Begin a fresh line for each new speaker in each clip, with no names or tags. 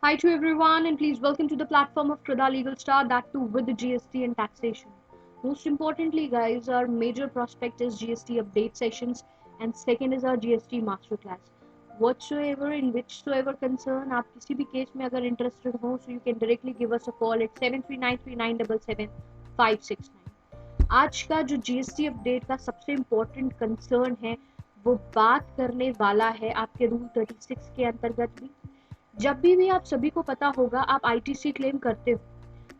Hi to everyone, and please welcome to the platform of Krida Legal Star, that too with the GST and taxation. Most importantly, guys, our major prospect is GST update sessions, and second is our GST masterclass. Whatsoever in whichsoever concern आप किसी भी case में अगर interested हो, so you can directly give us a call at 7393977569. आज का जो GST update का सबसे इम्पोर्टेंट कंसर्न है वो बात करने वाला है आपके रूल 36 के अंतर्गत भी। जब भी आप सभी को पता होगा आप आईटीसी क्लेम करते हो,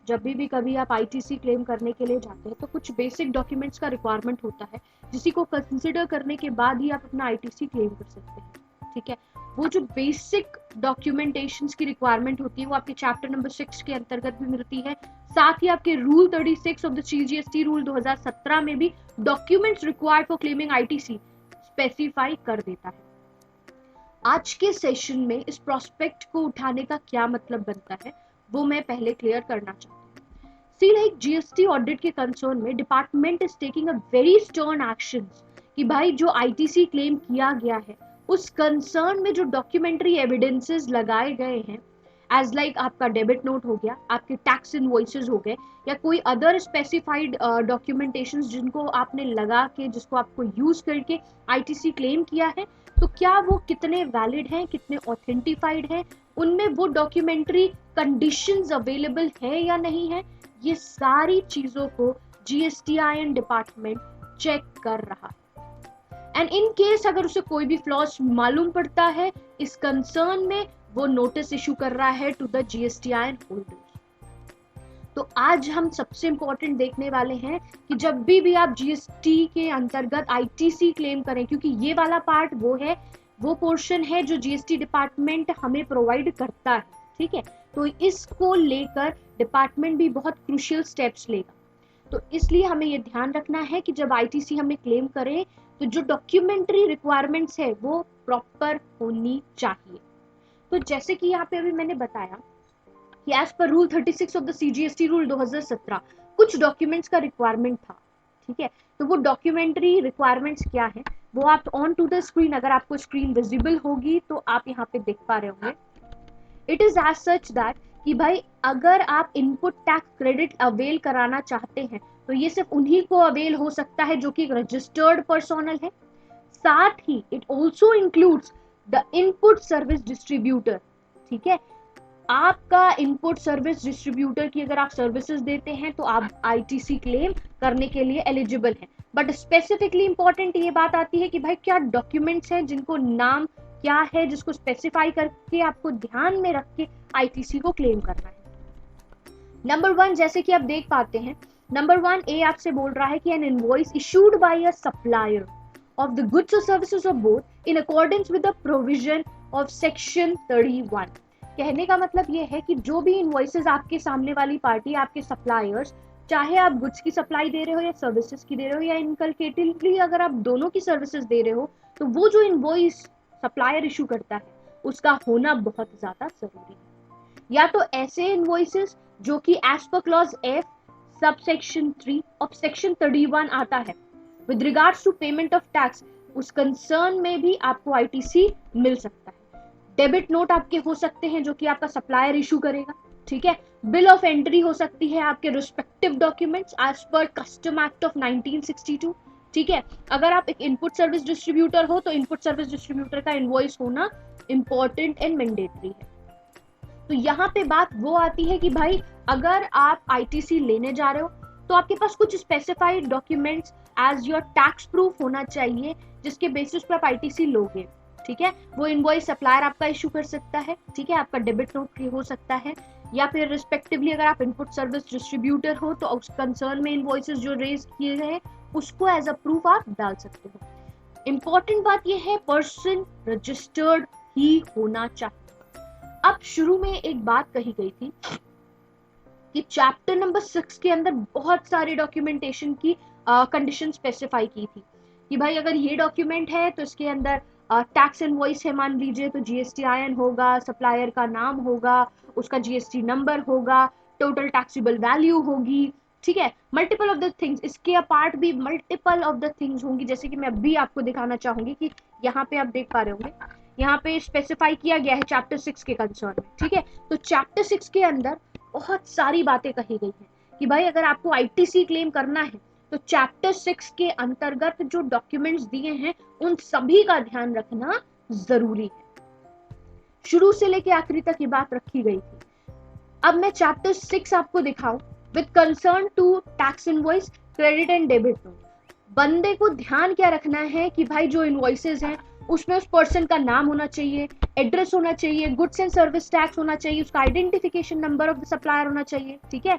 जब भी कभी आप आईटीसी क्लेम करने के लिए जाते हैं तो कुछ बेसिक डॉक्यूमेंट्स का रिक्वायरमेंट होता है जिसी को कंसिडर करने के बाद ही आप अपना आईटीसी क्लेम कर सकते हैं। ठीक है, वो जो बेसिक डॉक्यूमेंटेशंस की रिक्वायरमेंट होती है वो आपके चैप्टर नंबर 6 के अंतर्गत भी मिलती है, साथ ही आपके rule 36 of the CGST rule 2017 में भी documents required for claiming ITC specify कर देता है। आज के सेशन में इस प्रोस्पेक्ट को उठाने का क्या मतलब बनता है वो मैं पहले क्लियर करना चाहती हूँ। सी लाइक जीएसटी ऑडिट के कंसर्न में department is taking a very stern actions कि भाई जो आईटीसी क्लेम किया गया है उस कंसर्न में जो डॉक्यूमेंट्री एविडेंसेस लगाए गए हैं एज लाइक आपका डेबिट नोट हो गया, आपके टैक्स इनवॉइसेस हो गए या कोई अदर स्पेसिफाइड डॉक्यूमेंटेशंस जिनको आपने लगा के जिसको आपको यूज करके आईटीसी क्लेम किया है, तो क्या वो कितने वैलिड हैं, कितने ऑथेंटिफाइड हैं, उनमें वो डॉक्यूमेंट्री कंडीशंस अवेलेबल है या नहीं है, ये सारी चीजों को जीएसटीआईएन डिपार्टमेंट चेक कर रहा है। एंड इन केस अगर उसे कोई भी फ्लॉज मालूम पड़ता है इस कंसर्न में, वो नोटिस इशू कर रहा है टू द जीएसटीआईएन होल्डर्स। तो आज हम सबसे इंपॉर्टेंट देखने वाले हैं कि जब भी आप जीएसटी के अंतर्गत आईटीसी क्लेम करें, क्योंकि ये वाला पार्ट वो है, वो पोर्शन है जो जीएसटी डिपार्टमेंट हमें प्रोवाइड करता है। ठीक है, तो इसको लेकर डिपार्टमेंट भी बहुत क्रूशियल स्टेप्स लेगा। तो इसलिए हमें ये ध्यान रखना है कि जब आईटीसी हमें क्लेम करें तो जो डॉक्यूमेंट्री रिक्वायरमेंट्स है वो प्रॉपर होनी चाहिए। तो जैसे कि यहाँ पे अभी मैंने बताया कि as per rule 36 of the CGST rule 2017 कुछ डॉक्यूमेंट्स का रिक्वायरमेंट था। ठीक है, तो वो डॉक्यूमेंट्री रिक्वायरमेंट्स क्या है वो आप ऑन टू द स्क्रीन, अगर आपको स्क्रीन विजिबल होगी तो आप यहाँ पे देख पा रहे होंगे। It is as such that कि भाई अगर आप इनपुट टैक्स क्रेडिट अवेल कराना चाहते हैं तो ये सिर्फ उन्हीं को अवेल हो सकता है जो कि रजिस्टर्ड पर्सोनल है। साथ ही it also includes the input service distributor. ठीक है, आपका इनपुट सर्विस डिस्ट्रीब्यूटर की अगर आप सर्विसेज देते हैं तो आप आईटीसी क्लेम करने के लिए एलिजिबल हैं। बट स्पेसिफिकली इंपॉर्टेंट ये बात आती है कि भाई क्या डॉक्यूमेंट्स हैं जिनको नाम क्या है जिसको स्पेसिफाई करके आपको ध्यान में रख के आईटीसी को क्लेम करना है। नंबर 1, जैसे कि आप देख पाते हैं, नंबर 1 ए आपसे बोल रहा है कि N invoice issued by a supplier of the goods or services of both in accordance with the provision of section 31। कहने का मतलब ये है कि जो भी इनवॉइसेस आपके सामने वाली पार्टी, आपके सप्लायर्स, चाहे आप गुड्स की सप्लाई दे रहे हो या सर्विसेज की दे रहे हो या इनकलकेटिवली अगर आप दोनों की सर्विसेज दे रहे हो, तो वो जो इनवॉइस सप्लायर इशू करता है उसका होना बहुत ज्यादा जरूरी है। या तो ऐसे इनवॉइसेस जो कि as per clause F sub section 3 of section 31 आता है with regards to payment of tax, उस कंसर्न में भी आपको आईटीसी मिल सकता है। डेबिट नोट आपके हो सकते हैं जो कि आपका सप्लायर इशू करेगा। ठीक है, बिल ऑफ एंट्री हो सकती है आपके respective documents as per custom act of 1962। ठीक है, अगर आप एक इनपुट सर्विस डिस्ट्रीब्यूटर हो तो इनपुट सर्विस डिस्ट्रीब्यूटर का इनवॉइस होना इंपॉर्टेंट एंड मैंडेटरी है। तो यहाँ पे बात वो आती है कि भाई अगर आप आईटीसी लेने जा रहे हो तो आपके पास कुछ specified documents as your tax proof होना चाहिए जिसके बेसिस पे आप आईटीसी लोगे। ठीक है, वो इनवॉइस सप्लायर आपका इशू कर सकता है। ठीक है, आपका डेबिट नोट हो सकता है, या फिर रिस्पेक्टिवली अगर आप इनपुट सर्विस डिस्ट्रीब्यूटर हो तो उस कंसर्न में इनवॉइसेस जो रेज किए गए उसको एज अ प्रूफ आप डाल सकते हो। इंपॉर्टेंट बात यह है पर्सन रजिस्टर्ड ही होना चाहिए। अब शुरू में एक बात कही गई थी कि चैप्टर नंबर 6 के अंदर बहुत सारी डॉक्यूमेंटेशन की कंडीशन स्पेसिफाई की थी कि भाई अगर ये डॉक्यूमेंट है तो इसके अंदर टैक्स इनवॉइस है मान लीजिए तो जीएसटीआईएन होगा, सप्लायर का नाम होगा, उसका जीएसटी नंबर होगा, टोटल टैक्सेबल वैल्यू होगी। ठीक है, मल्टीपल ऑफ द थिंग्स, इसके अपार्ट भी मल्टीपल ऑफ द थिंग्स होंगी, जैसे कि मैं अभी आपको दिखाना चाहूंगी कि यहाँ पे आप देख पा रहे होंगे, यहाँ पे स्पेसिफाई किया गया है चैप्टर 6 के कंसर्न में, ठीक है। तो चैप्टर 6 के अंदर बहुत सारी बातें कही गई हैं कि भाई अगर आपको आईटीसी क्लेम करना है तो चैप्टर 6 के अंतर्गत जो डॉक्यूमेंट्स दिए हैं उन सभी का ध्यान रखना जरूरी है। शुरू से लेके आखिरी तक ये बात रखी गई थी। अब मैं चैप्टर 6 आपको दिखाऊं with concern to tax invoice, credit and debit note. बंदे को ध्यान क्या रखना है कि भाई जो इनवॉइसेस हैं उसमें उस पर्सन का नाम होना चाहिए, एड्रेस होना चाहिए, गुड्स एंड सर्विस टैक्स होना चाहिए, उसका identification number of the supplier होना चाहिए, ठीक है।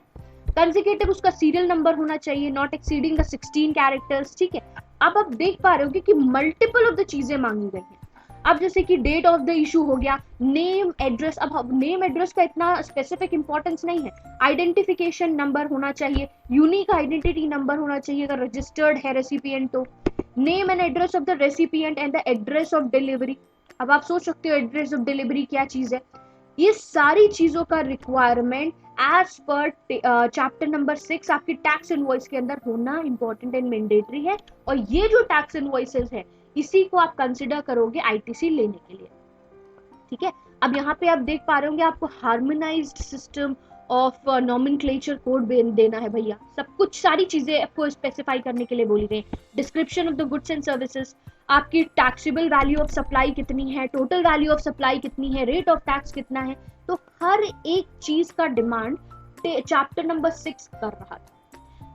कंसेक्यूटिव उसका सीरियल नंबर होना चाहिए, नॉट एक्सीडिंग द 16 कैरेक्टर्स, ठीक है। अब आप देख पा रहे हो कि मल्टीपल ऑफ द चीजें मांगी गई हैं। अब जैसे कि डेट ऑफ द इशू हो गया, नेम एड्रेस, अब नेम एड्रेस का इतना स्पेसिफिक इंपॉर्टेंस नहीं है, आइडेंटिफिकेशन नंबर होना चाहिए, यूनिक आइडेंटिटी नंबर होना चाहिए अगर रजिस्टर्ड है रेसिपिएंट तो, name and address of the recipient and the address of delivery. अब आप सोच सकते हो एड्रेस ऑफ डिलीवरी क्या चीज है। ये सारी चीजों का requirement as per chapter number 6 आपकी टैक्स इनवॉइस के अंदर होना इंपॉर्टेंट एंड मैंडेटरी है। और ये जो टैक्स इनवॉइसेस है इसी को आप कंसिडर करोगे आईटीसी लेने के लिए, ठीक है। अब यहाँ पे आप देख पा रहे होंगे आपको harmonised system of nomenclature code देना है भैया, सब कुछ सारी चीजें आपको स्पेसिफाई करने के लिए बोली गई। Description of the goods and services, आपकी टैक्सेबल वैल्यू ऑफ सप्लाई कितनी है, टोटल वैल्यू ऑफ सप्लाई कितनी है, रेट ऑफ टैक्स कितना है, तो हर एक चीज का डिमांड चैप्टर नंबर 6 कर रहा था।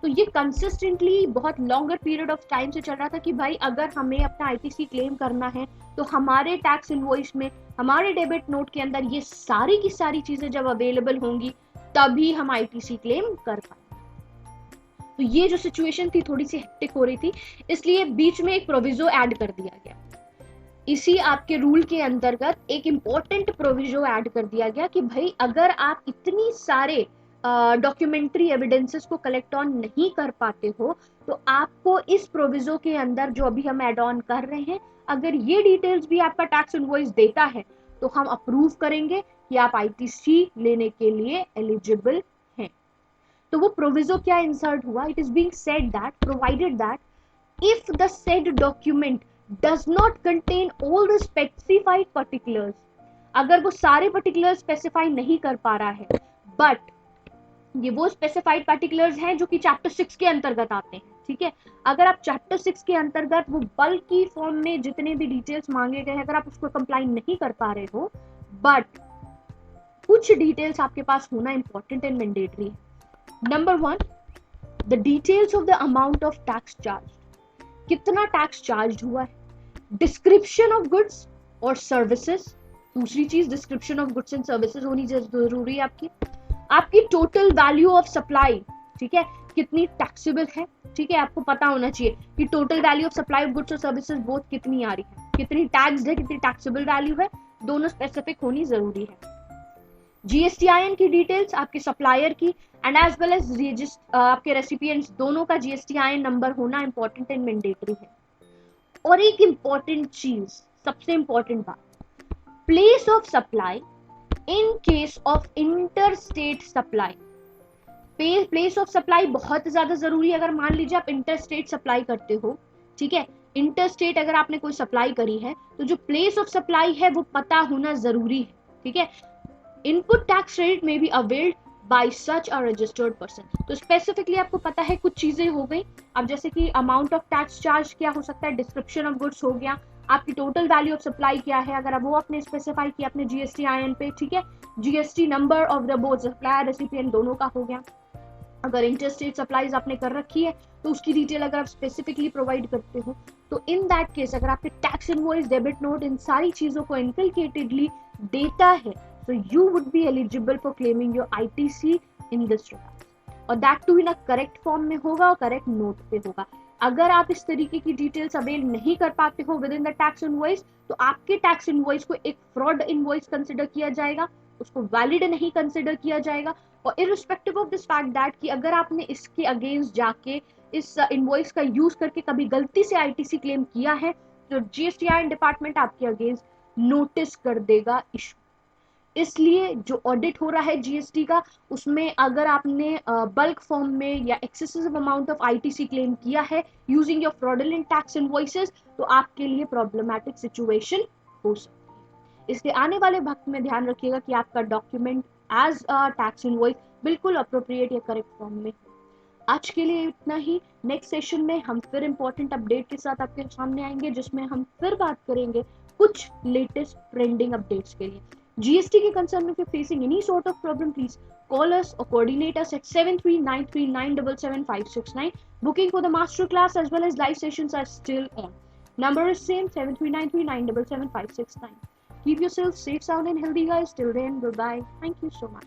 तो ये कंसिस्टेंटली बहुत लॉन्गर पीरियड ऑफ टाइम से चल रहा था कि भाई अगर हमें अपना आईटीसी क्लेम करना है तो हमारे टैक्स इनवॉइस में, हमारे डेबिट नोट के अंदर ये सारी की सारी चीजें जब अवेलेबल होंगी तभी हम आईटीसी क्लेम कर पाएंगे। तो ये जो सिचुएशन थी थोड़ी सी हेक्टिक हो रही थी, इसलिए बीच में एक प्रोविजो ऐड कर दिया गया। इसी आपके रूल के अंतर्गत एक इंपॉर्टेंट प्रोविजो ऐड कर दिया गया कि भाई अगर आप इतनी सारे डॉक्यूमेंट्री एविडेंसेस को कलेक्ट ऑन नहीं कर पाते हो तो आपको इस प्रोविजो के अंदर जो अभी हम एड ऑन कर रहे हैं, अगर ये डिटेल्स भी आपका टैक्स इनवॉइस देता है तो हम अप्रूव करेंगे कि आप आईटीसी लेने के लिए एलिजिबल हैं। तो वो प्रोविजो क्या इंसर्ट हुआ, it is being said that provided that if the said document does not contain all the specified particulars, अगर वो सारे पर्टिकुलर्स स्पेसिफाई नहीं कर पा रहा है बट ये वो स्पेसिफाइड पर्टिकुलर्स हैं जो कि चैप्टर 6 के अंतर्गत आते हैं, ठीक है। अगर आप चैप्टर 6 के अंतर्गत वो बल्क की फॉर्म में जितने भी डिटेल्स मांगे गए हैं अगर आप उसको कंप्लाई नहीं कर पा रहे हो बट कुछ डिटेल्स आपके पास होना इंपॉर्टेंट एंड मैंडेटरी है। Number 1, the details of the amount of tax charge, कितना टैक्स चार्ज हुआ है, डिस्क्रिप्शन ऑफ गुड्स और सर्विसेज, दूसरी चीज description of goods and services होनी जरूरी है आपकी टोटल वैल्यू ऑफ सप्लाई, ठीक है, कितनी टैक्सेबल है, ठीक है, आपको पता होना चाहिए कि total value of supply of goods और सर्विसेज बोथ कितनी आ रही है, कितनी टैक्स्ड है, कितनी टैक्सेबल वैल्यू है, दोनों स्पेसिफिक होनी जरूरी है। जीएसटीआईएन की डिटेल्स आपके सप्लायर की एंड एज वेल एज आपके रेसिपिएंट्स दोनों का जीएसटीआईएन नंबर होना इंपॉर्टेंट एंड मैंडेटरी है। और एक इंपॉर्टेंट चीज, सबसे इंपॉर्टेंट बात, place of supply in case of interstate supply. Place of supply बहुत ज्यादा जरूरी है। अगर मान लीजिए आप इंटरस्टेट सप्लाई करते हो, ठीक है, इंटरस्टेट अगर आपने कोई सप्लाई करी है तो जो प्लेस ऑफ सप्लाई है वो पता होना जरूरी है, ठीक है। इनपुट टैक्स क्रेडिट में be availed bye such a registered person. तो स्पेसिफिकली आपको पता है कुछ चीजें हो गई। अब जैसे कि अमाउंट ऑफ टैक्स चार्ज क्या हो सकता है, डिस्क्रिप्शन ऑफ गुड्स हो गया, आपकी टोटल वैल्यू ऑफ सप्लाई क्या है अगर वो आपने स्पेसिफाई किया अपने जीएसटीआईएन पे, ठीक है, GST number of the both supplier recipient दोनों का हो गया। अगर इंटरस्टेट सप्लाईज आपने कर रखी है तो उसकी डिटेल अगर आप स्पेसिफिकली प्रोवाइड करते हो तो इन दैट केस अगर आपके टैक्स इनवॉइस, डेबिट नोट, इन सारी चीजों को इनकलकेटेडली देता है so you would be eligible for claiming your ITC in this regard, और that too in a correct form में होगा और correct note पे होगा। अगर आप इस तरीके की डिटेल्स अवेल नहीं कर पाते हो with in the tax invoice तो आपके टैक्स इनवॉइस को एक फ्रॉड इनवॉइस कंसिडर किया जाएगा, उसको वैलिड नहीं कंसिडर किया जाएगा। और irrespective of this fact that कि अगर आपने इसके अगेंस्ट जाके इस इनवॉइस का यूज करके कभी गलती से आईटीसी क्लेम किया है तो जीएसटीआईएन डिपार्टमेंट आपके अगेंस्ट नोटिस कर देगा इशू। इसलिए जो ऑडिट हो रहा है जीएसटी का उसमें अगर आपने बल्क फॉर्म में या excessive amount of ITC claim किया है using your fraudulent tax invoices तो आपके लिए प्रॉब्लमैटिक सिचुएशन हो सकती है। इसके आने वाले वक्त में ध्यान रखिएगा कि आपका document as a tax invoice बिल्कुल अप्रोप्रिएट या करेक्ट फॉर्म में। आज के लिए इतना ही। नेक्स्ट सेशन में हम फिर इंपॉर्टेंट अपडेट के साथ आपके सामने आएंगे, जिसमें हम फिर बात करेंगे कुछ लेटेस्ट ट्रेंडिंग अपडेट्स के लिए। जीएसटी के कंसर्न में, if you're facing any sort of problem, please call us or coordinate us at 7393977569. Booking for the master class as well as live sessions are still on. Number is same, 7393977569. Keep yourself safe, sound and healthy, guys. Till then, bye bye. Thank you so much.